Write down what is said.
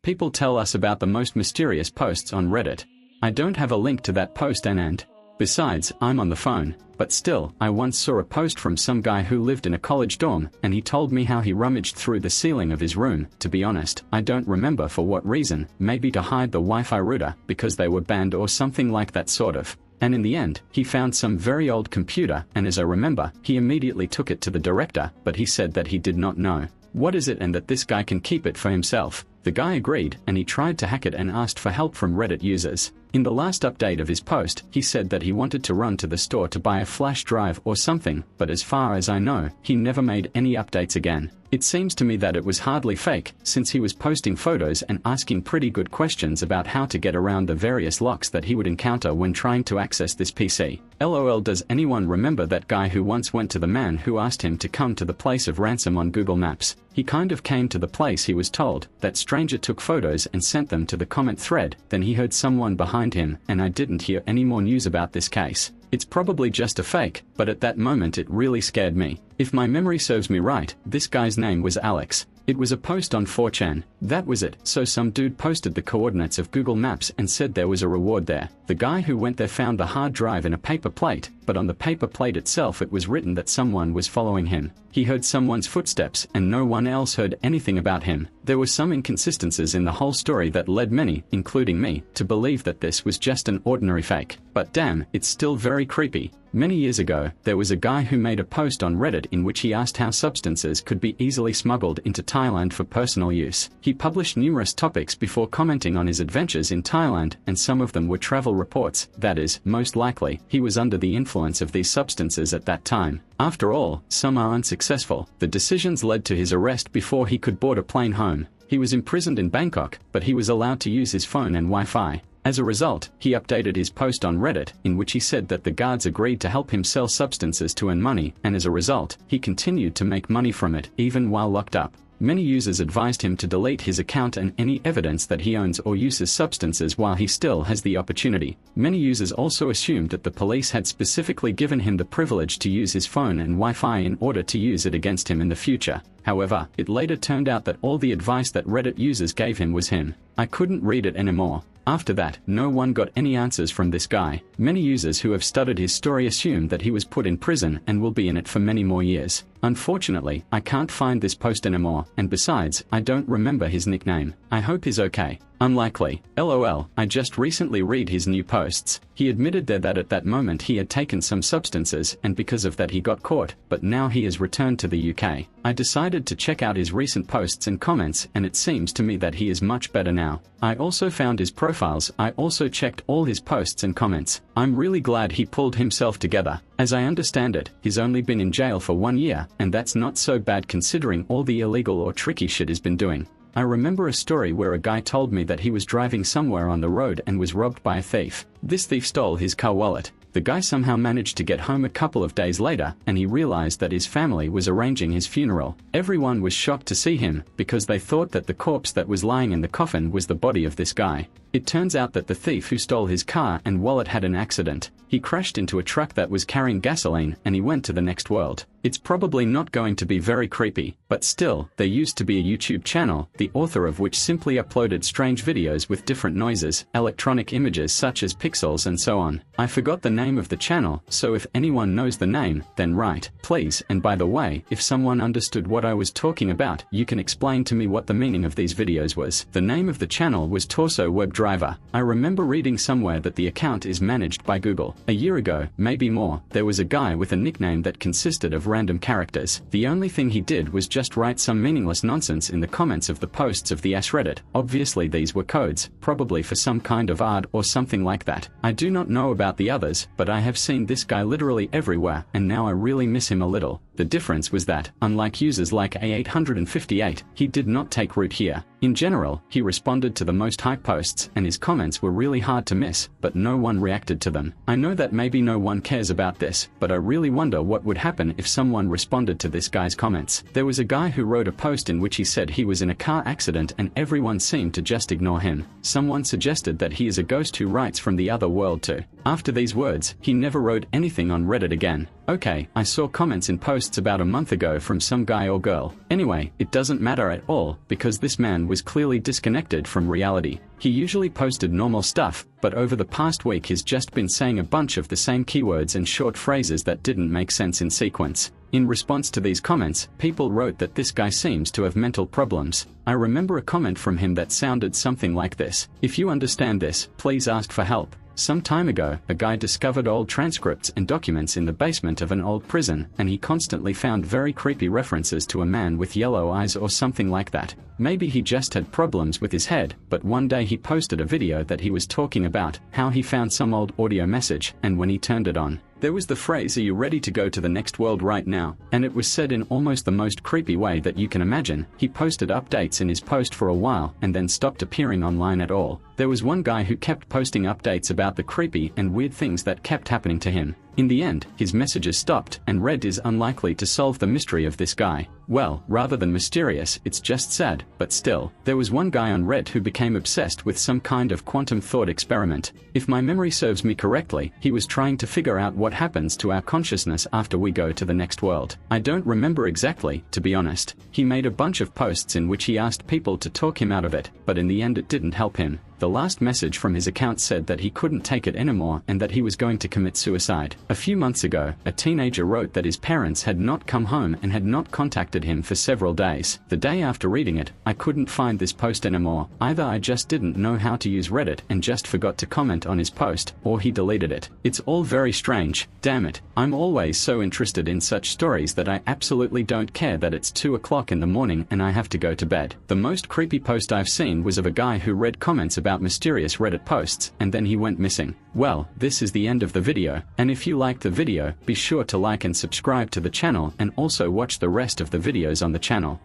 People tell us about the most mysterious posts on Reddit. I don't have a link to that post and besides, I'm on the phone, but still, I once saw a post from some guy who lived in a college dorm, and he told me how he rummaged through the ceiling of his room. To be honest, I don't remember for what reason, maybe to hide the Wi-Fi router, because they were banned or something like that sort of. And in the end, he found some very old computer, and as I remember, he immediately took it to the director, but he said that he did not know what is it and that this guy can keep it for himself. The guy agreed, and he tried to hack it and asked for help from Reddit users. In the last update of his post, he said that he wanted to run to the store to buy a flash drive or something, but as far as I know, he never made any updates again. It seems to me that it was hardly fake, since he was posting photos and asking pretty good questions about how to get around the various locks that he would encounter when trying to access this PC. LOL, does anyone remember that guy who once went to the man who asked him to come to the place of ransom on Google Maps? He kind of came to the place he was told. That stranger took photos and sent them to the comment thread, then he heard someone behind him, and I didn't hear any more news about this case. It's probably just a fake, but at that moment it really scared me. If my memory serves me right, this guy's name was Alex. It was a post on 4chan. That was it. So some dude posted the coordinates of Google Maps and said there was a reward there. The guy who went there found the hard drive in a paper plate, but on the paper plate itself it was written that someone was following him. He heard someone's footsteps and no one else heard anything about him. There were some inconsistencies in the whole story that led many, including me, to believe that this was just an ordinary fake. But damn, it's still very creepy. Many years ago, there was a guy who made a post on Reddit in which he asked how substances could be easily smuggled into Thailand for personal use. He published numerous topics before commenting on his adventures in Thailand, and some of them were travel reports. That is, most likely, he was under the influence of these substances at that time. After all, some are unsuccessful. The decisions led to his arrest before he could board a plane home. He was imprisoned in Bangkok, but he was allowed to use his phone and Wi-Fi. As a result, he updated his post on Reddit, in which he said that the guards agreed to help him sell substances to earn money, and as a result, he continued to make money from it, even while locked up. Many users advised him to delete his account and any evidence that he owns or uses substances while he still has the opportunity. Many users also assumed that the police had specifically given him the privilege to use his phone and Wi-Fi in order to use it against him in the future. However, it later turned out that all the advice that Reddit users gave him was him. I couldn't read it anymore. After that, no one got any answers from this guy. Many users who have studied his story assume that he was put in prison and will be in it for many more years. Unfortunately, I can't find this post anymore, and besides, I don't remember his nickname. I hope he's okay. Unlikely. LOL, I just recently read his new posts. He admitted there that at that moment he had taken some substances and because of that he got caught, but now he has returned to the UK. I decided to check out his recent posts and comments, and it seems to me that he is much better now. I also found his profiles. I also checked all his posts and comments. I'm really glad he pulled himself together. As I understand it, he's only been in jail for 1 year, and that's not so bad considering all the illegal or tricky shit he's been doing. I remember a story where a guy told me that he was driving somewhere on the road and was robbed by a thief. This thief stole his car wallet. The guy somehow managed to get home a couple of days later, and he realized that his family was arranging his funeral. Everyone was shocked to see him, because they thought that the corpse that was lying in the coffin was the body of this guy. It turns out that the thief who stole his car and wallet had an accident. He crashed into a truck that was carrying gasoline, and he went to the next world. It's probably not going to be very creepy, but still, there used to be a YouTube channel, the author of which simply uploaded strange videos with different noises, electronic images such as pixels and so on. I forgot the name of the channel, so if anyone knows the name, then write, please. And by the way, if someone understood what I was talking about, you can explain to me what the meaning of these videos was. The name of the channel was Torso Web Driver. I remember reading somewhere that the account is managed by Google. A year ago, maybe more, there was a guy with a nickname that consisted of random characters. The only thing he did was just write some meaningless nonsense in the comments of the posts of the Reddit. Obviously these were codes, probably for some kind of art or something like that. I do not know about the others, but I have seen this guy literally everywhere, and now I really miss him a little. The difference was that, unlike users like A858, he did not take root here. In general, he responded to the most hype posts, and his comments were really hard to miss, but no one reacted to them. I know that maybe no one cares about this, but I really wonder what would happen if someone responded to this guy's comments. There was a guy who wrote a post in which he said he was in a car accident and everyone seemed to just ignore him. Someone suggested that he is a ghost who writes from the other world too. After these words, he never wrote anything on Reddit again. Okay, I saw comments in posts about a month ago from some guy or girl. Anyway, it doesn't matter at all, because this man was clearly disconnected from reality. He usually posted normal stuff, but over the past week he's just been saying a bunch of the same keywords and short phrases that didn't make sense in sequence. In response to these comments, people wrote that this guy seems to have mental problems. I remember a comment from him that sounded something like this: "If you understand this, please ask for help." Some time ago, a guy discovered old transcripts and documents in the basement of an old prison, and he constantly found very creepy references to a man with yellow eyes or something like that. Maybe he just had problems with his head, but one day he posted a video that he was talking about how he found some old audio message, and when he turned it on, there was the phrase, "Are you ready to go to the next world right now?" And it was said in almost the most creepy way that you can imagine. He posted updates in his post for a while and then stopped appearing online at all. There was one guy who kept posting updates about the creepy and weird things that kept happening to him. In the end, his messages stopped, and Reddit is unlikely to solve the mystery of this guy. Well, rather than mysterious, it's just sad, but still. There was one guy on Reddit who became obsessed with some kind of quantum thought experiment. If my memory serves me correctly, he was trying to figure out what happens to our consciousness after we go to the next world. I don't remember exactly, to be honest. He made a bunch of posts in which he asked people to talk him out of it, but in the end it didn't help him. The last message from his account said that he couldn't take it anymore and that he was going to commit suicide. A few months ago, a teenager wrote that his parents had not come home and had not contacted him for several days. The day after reading it, I couldn't find this post anymore. Either I just didn't know how to use Reddit and just forgot to comment on his post, or he deleted it. It's all very strange. Damn it. I'm always so interested in such stories that I absolutely don't care that it's 2 o'clock in the morning and I have to go to bed. The most creepy post I've seen was of a guy who read comments about mysterious Reddit posts, and then he went missing. Well, this is the end of the video, and if you liked the video, be sure to like and subscribe to the channel and also watch the rest of the videos on the channel.